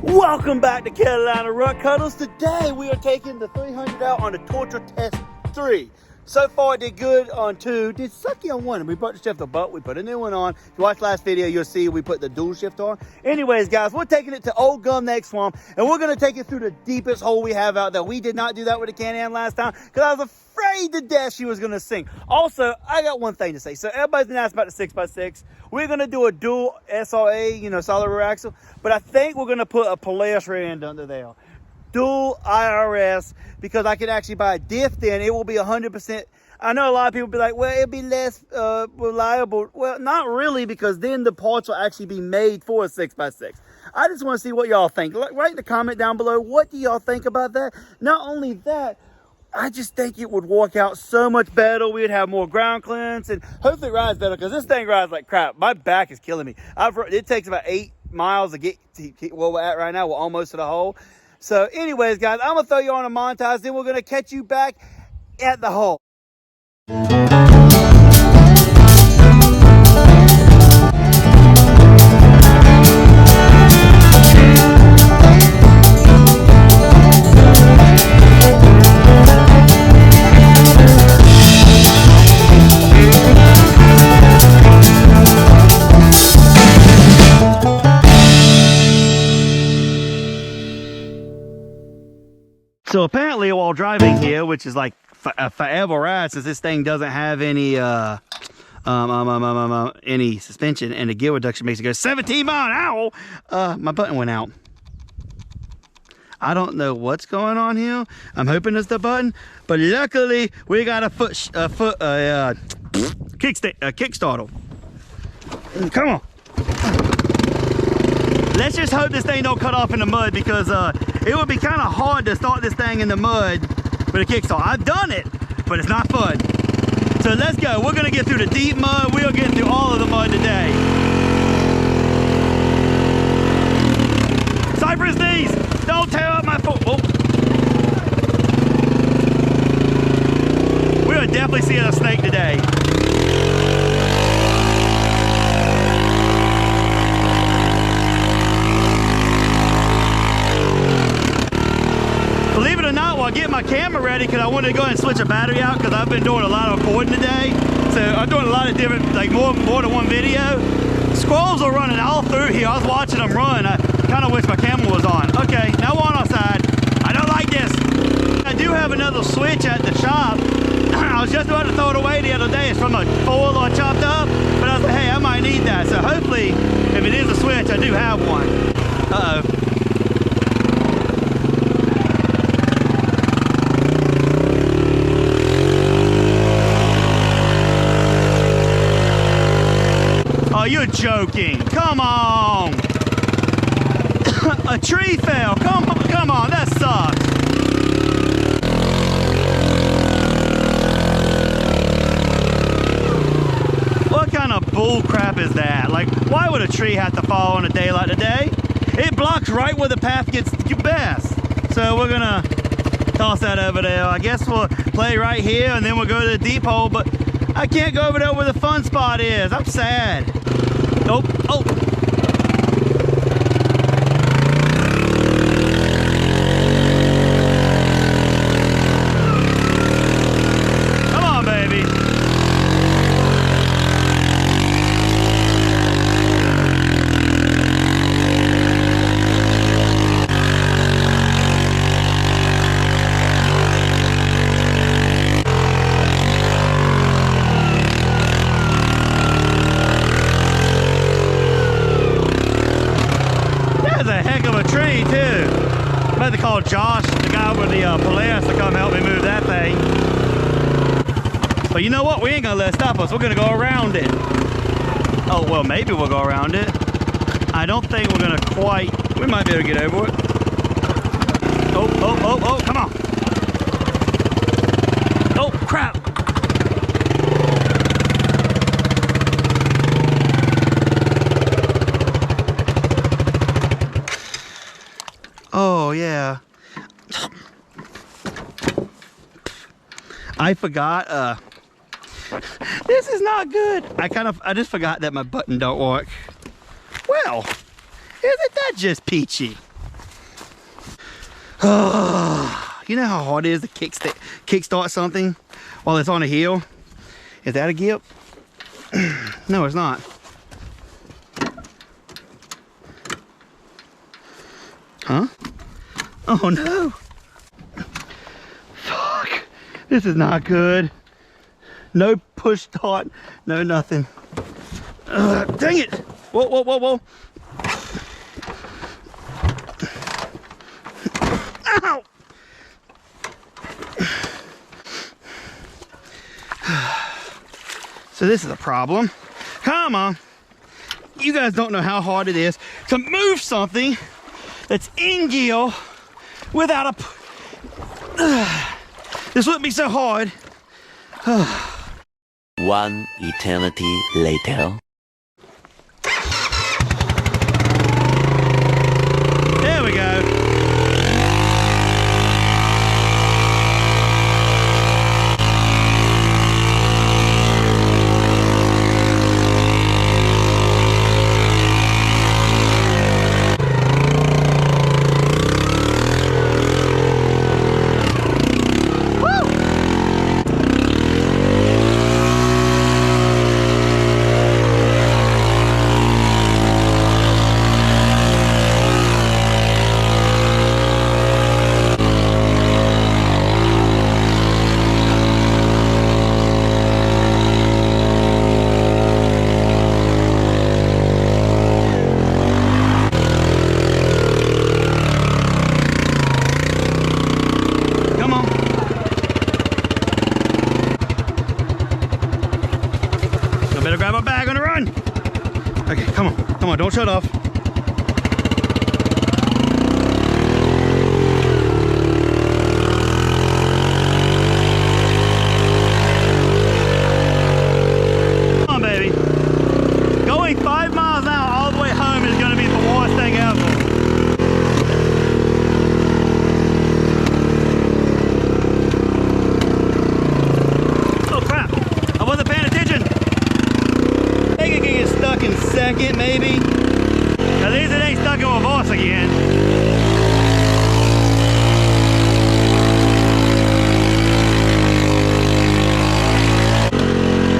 Welcome back to Carolina Rut Cuddles. Today we are taking the 300 out on the torture test 3. So far it did good on 2, did sucky on 1, and we brought the shifter, but we put a new one on. If you watch last video, you'll see we put the dual shift on. Anyways, guys, we're taking it to Old Gum Neck Swamp, and we're gonna take it through the deepest hole we have out there. We did not do that with the Can-Am last time, because I was afraid to death she was gonna sink. Also, I got one thing to say. So everybody's been asking about the 6x6. We're gonna do a dual SRA, solid rear axle, but I think we're gonna put a Polaris rear end under there. Dual IRS, because I could actually buy a diff then. It will be 100%. I know a lot of people be like, well, it'll be less reliable. Well, not really, because then the parts will actually be made for a 6x6. I just want to see what y'all think. Write in the comment down below, what do y'all think about that? Not only that, I just think it would work out so much better. We'd have more ground clearance, and hopefully it rides better, because this thing rides like crap. My back is killing me. It takes about 8 miles to get to where we're at right now. We're almost to the hole. So anyways, guys, I'm gonna throw you on a montage, then we're gonna catch you back at the hole. So apparently while driving here, which is like a forever ride, since this thing doesn't have any suspension, and the gear reduction makes it go 17 mile an hour, my button went out. I don't know what's going on here. I'm hoping it's the button, but luckily we got a kickstarter. Come on. Let's just hope this thing don't cut off in the mud, because it would be kind of hard to start this thing in the mud with a kickstart. I've done it, but it's not fun. So let's go. We're gonna get through the deep mud. We are getting through all of the mud today. Cypress knees, don't tear up my foot. Oh. We are definitely seeing a snake today. Believe it or not, while I get my camera ready, because I wanted to go ahead and switch a battery out, because I've been doing a lot of recording today. So I'm doing a lot of different, like more than one video. Squirrels are running all through here. I was watching them run. I kind of wish my camera was on. Okay, now we're on our side. I don't like this. I do have another switch at the shop. I was just about to throw it away the other day. It's from a foil I chopped up, but I was like, hey, I might need that. So hopefully, if it is a switch, I do have one. Uh-oh. Oh, you're joking. Come on. A tree fell. Come on, that sucks. What kind of bull crap is that? Like, why would a tree have to fall on a day like today? It blocks right where the path gets best. So we're gonna toss that over there. I guess we'll play right here, and then we'll go to the deep hole, but I can't go over there where the fun spot is. I'm sad. Nope. Oh. Come on, baby. Tree too. I'm about to call Josh, the guy with the Polaris, to come help me move that thing. But you know what? We ain't gonna let it stop us. We're gonna go around it. Oh, well, maybe we'll go around it. I don't think we're gonna quite. We might be able to get over it. Oh, come on. Oh, crap. Oh, yeah. I forgot, this is not good. I just forgot that my button don't work. Well, isn't that just peachy? You know how hard it is to kickstart something while it's on a hill? Is that a gip? No, it's not. Huh? Oh no! Fuck! This is not good. No push start, no nothing. Dang it! Whoa, whoa, whoa, whoa! Ow! So this is a problem. Come on. You guys don't know how hard it is to move something that's in gear without a... This wouldn't be so hard. One eternity later. There we go. Better grab a bag on the run. Okay, come on, don't shut off. Come on, baby. Going 5 miles an hour all the way home is gonna be the worst thing ever. In second, maybe. At least it ain't stuck in reverse again.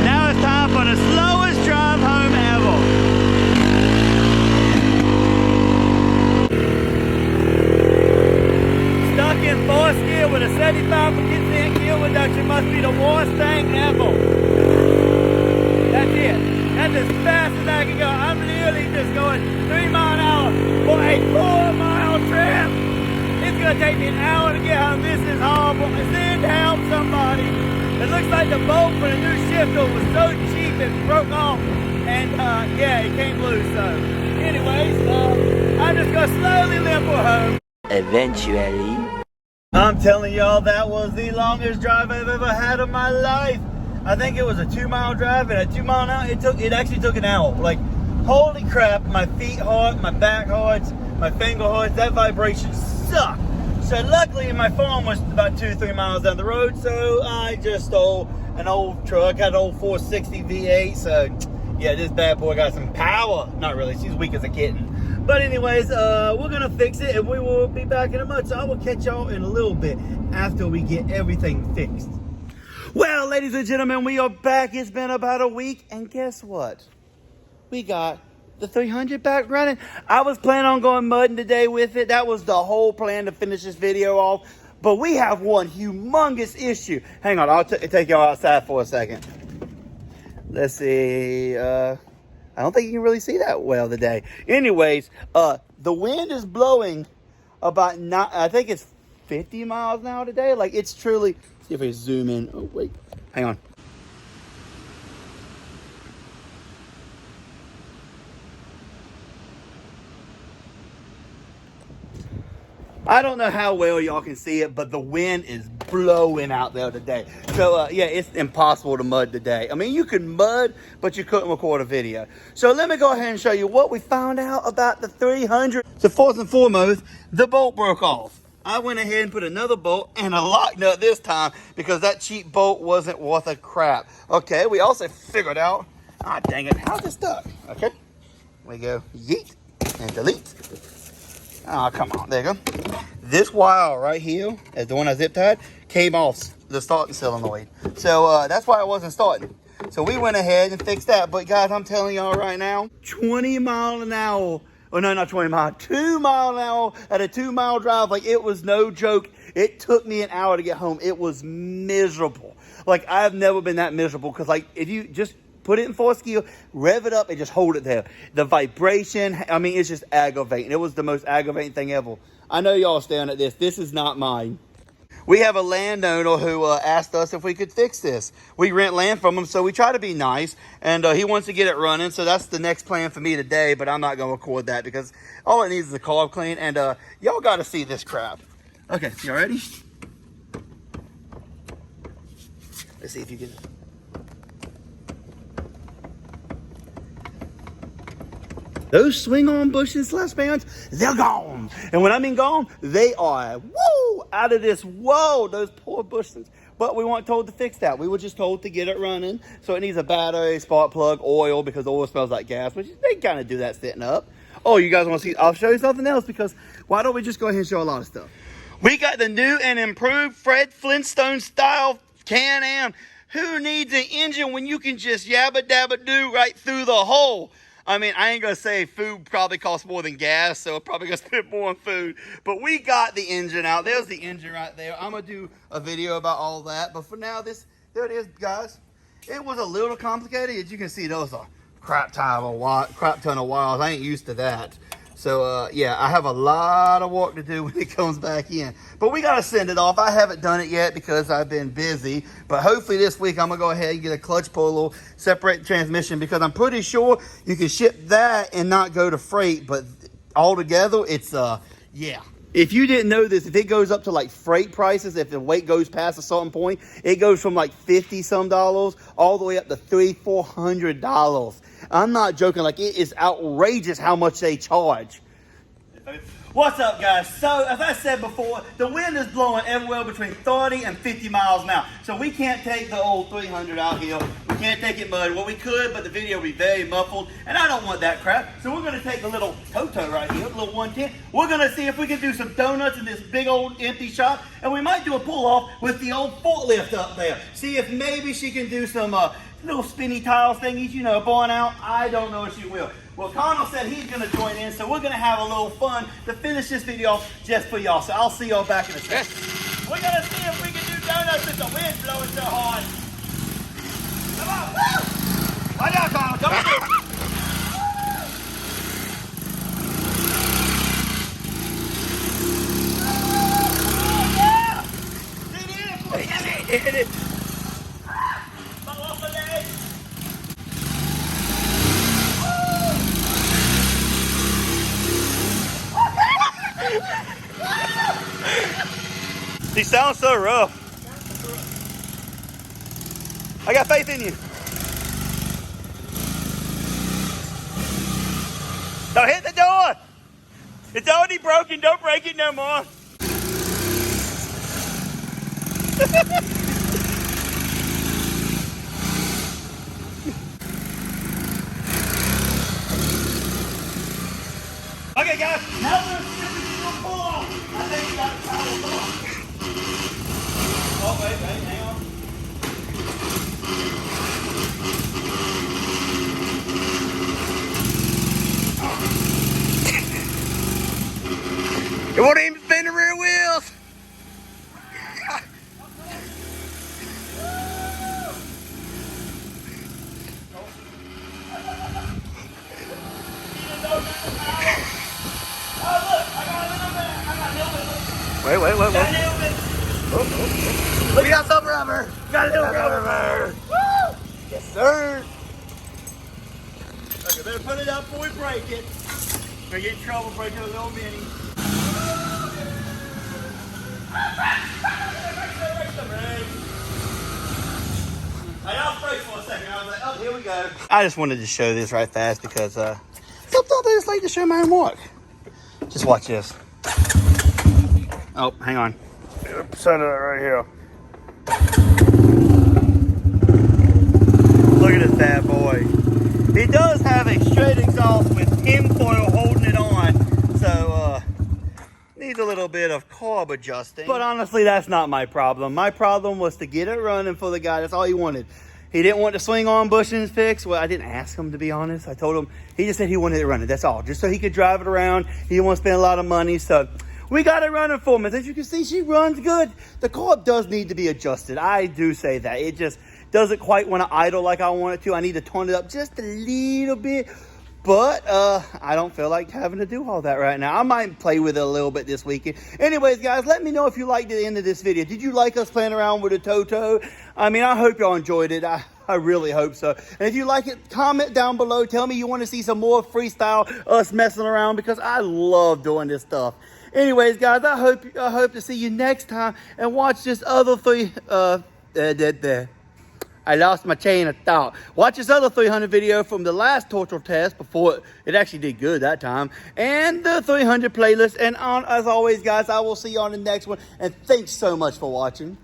Now it's time for the slowest drive home ever. Stuck in fourth gear with a 75% gear reduction must be the worst thing ever. That's it. That's as fast as I can go. I'm literally just going 3 miles an hour for a 4-mile trip. It's gonna take me an hour to get home. This is horrible. Send help, somebody. It looks like the bolt for the new shifter was so cheap it broke off. And yeah, it came loose. So anyways, I'm just gonna slowly limp home. Eventually. I'm telling y'all, that was the longest drive I've ever had in my life. I think it was a 2-mile drive, and at 2 miles an hour, it actually took an hour. Like, holy crap, my feet hurt, my back hurts, my finger hurts, that vibration sucked. So luckily my farm was about 2-3 miles down the road, so I just stole an old truck, had an old 460 V8, so yeah, this bad boy got some power. Not really, she's weak as a kitten. But anyways, we're gonna fix it, and we will be back in a month, so I will catch y'all in a little bit after we get everything fixed. Well, ladies and gentlemen, we are back. It's been about a week, and guess what? We got the 300 back running. I was planning on going mudding today with it. That was the whole plan to finish this video off. But we have one humongous issue. Hang on, I'll take y'all outside for a second. Let's see. I don't think you can really see that well today. Anyways, the wind is blowing about, I think it's 50 miles an hour today. Like, it's truly... See if I zoom in. Oh, wait. Hang on. I don't know how well y'all can see it, but the wind is blowing out there today. So, yeah, it's impossible to mud today. I mean, you could mud, but you couldn't record a video. So let me go ahead and show you what we found out about the 300. So first and foremost, the bolt broke off. I went ahead and put another bolt and a lock nut this time because that cheap bolt wasn't worth a crap. Okay, we also figured out, dang it, how's it stuck? Okay, we go yeet and delete. Oh, come on, there you go. this wire right here, as the one I zip tied, came off the starting solenoid. So that's why it wasn't starting. So we went ahead and fixed that. But guys, I'm telling y'all right now, 20 mile an hour. Oh no, not 20 mile, 2 mile an hour at a 2 mile drive. Like, it was no joke. It took me an hour to get home. It was miserable. Like, I've never been that miserable, because like, if you just put it in 4th gear, rev it up, and just hold it there. The vibration, I mean, it's just aggravating. It was the most aggravating thing ever. I know y'all staring at this. This is not mine. We have a landowner who asked us if we could fix this. We rent land from him, so we try to be nice, and he wants to get it running, so that's the next plan for me today, but I'm not going to record that because all it needs is a carb clean, and y'all got to see this crap. Okay, y'all ready? Let's see if you can... Those swing-on bushes, Les fans, they're gone. And when I mean gone, they are, woo, out of this world, those poor bushes. But we weren't told to fix that. We were just told to get it running. So it needs a battery, spark plug, oil, because oil smells like gas, which they kind of do that sitting up. Oh, you guys want to see? I'll show you something else, because why don't we just go ahead and show a lot of stuff? We got the new and improved Fred Flintstone style Can-Am. Who needs an engine when you can just yabba dabba do right through the hole? I mean, I ain't going to say food probably costs more than gas, so probably going to spend more on food. But we got the engine out. There's the engine right there. I'm going to do a video about all that. But for now, there it is, guys. It was a little complicated. As you can see, those are crap ton of wires. I ain't used to that. So, yeah, I have a lot of work to do when it comes back in. But we got to send it off. I haven't done it yet because I've been busy. But hopefully this week I'm going to go ahead and get a clutch pull, separate transmission, because I'm pretty sure you can ship that and not go to freight. But altogether, it's, yeah. If you didn't know this, if it goes up to like freight prices, if the weight goes past a certain point, it goes from like $50-some all the way up to $300-400. I'm not joking. Like, it is outrageous how much they charge. What's up, guys? So, as I said before, the wind is blowing everywhere between 30 and 50 miles an hour. So we can't take the old 300 out here. We can't take it mud. Well, we could, but the video would be very muffled, and I don't want that crap. So we're going to take a little Toto right here, a little 110. We're going to see if we can do some donuts in this big old empty shop, and we might do a pull-off with the old forklift up there. See if maybe she can do some little spinny tile thingies, you know, born out. I don't know if she will. Well, Connell said he's going to join in, so we're going to have a little fun to finish this video off just for y'all. So I'll see y'all back in a second. We're going to see if we can do donuts with the wind blowing so hard. Come on, woo! Watch out, Connell. Come on. Oh, yeah! Hit it. Fall off the leg. He sounds so rough. I got faith in you. Don't hit the door. It's already broken. Don't break it no more. Okay, guys. Now we're going to see if we can do a pull-off. I think we got a power pull-off. Oh, wait, hang on. It won't even spin the rear wheels. Wait. Oh. We got some rubber. Got a little rubber. Woo! Yes, sir. Okay, better put it up before we break it. We're getting in trouble breaking a little mini. I brake for a second. I was like, oh, here we go. I just wanted to show this right fast because sometimes I just like to show my own work. Just watch this. Oh, hang on. Set it right here. Look at this bad boy. He does have a straight exhaust with tinfoil holding it on. So, Needs a little bit of carb adjusting. But honestly, that's not my problem. My problem was to get it running for the guy. That's all he wanted. He didn't want the swing arm bushings fixed. Well, I didn't ask him, to be honest. I told him, he just said he wanted it running. That's all. Just so he could drive it around. He didn't want to spend a lot of money. So we got it running for him. As you can see, she runs good. The carb does need to be adjusted. I do say that. It just doesn't quite want to idle like I want it to. I need to tone it up just a little bit. But I don't feel like having to do all that right now. I might play with it a little bit this weekend. Anyways, guys, let me know if you liked the end of this video. Did you like us playing around with a Toto? I mean, I hope y'all enjoyed it. I really hope so. And if you like it, comment down below. Tell me you want to see some more freestyle, us messing around, because I love doing this stuff. Anyways, guys, I hope to see you next time and watch this other three. I lost my chain of thought. Watch this other 300 video from the last torture test before it actually did good that time. And the 300 playlist. And as always, guys, I will see you on the next one. And thanks so much for watching.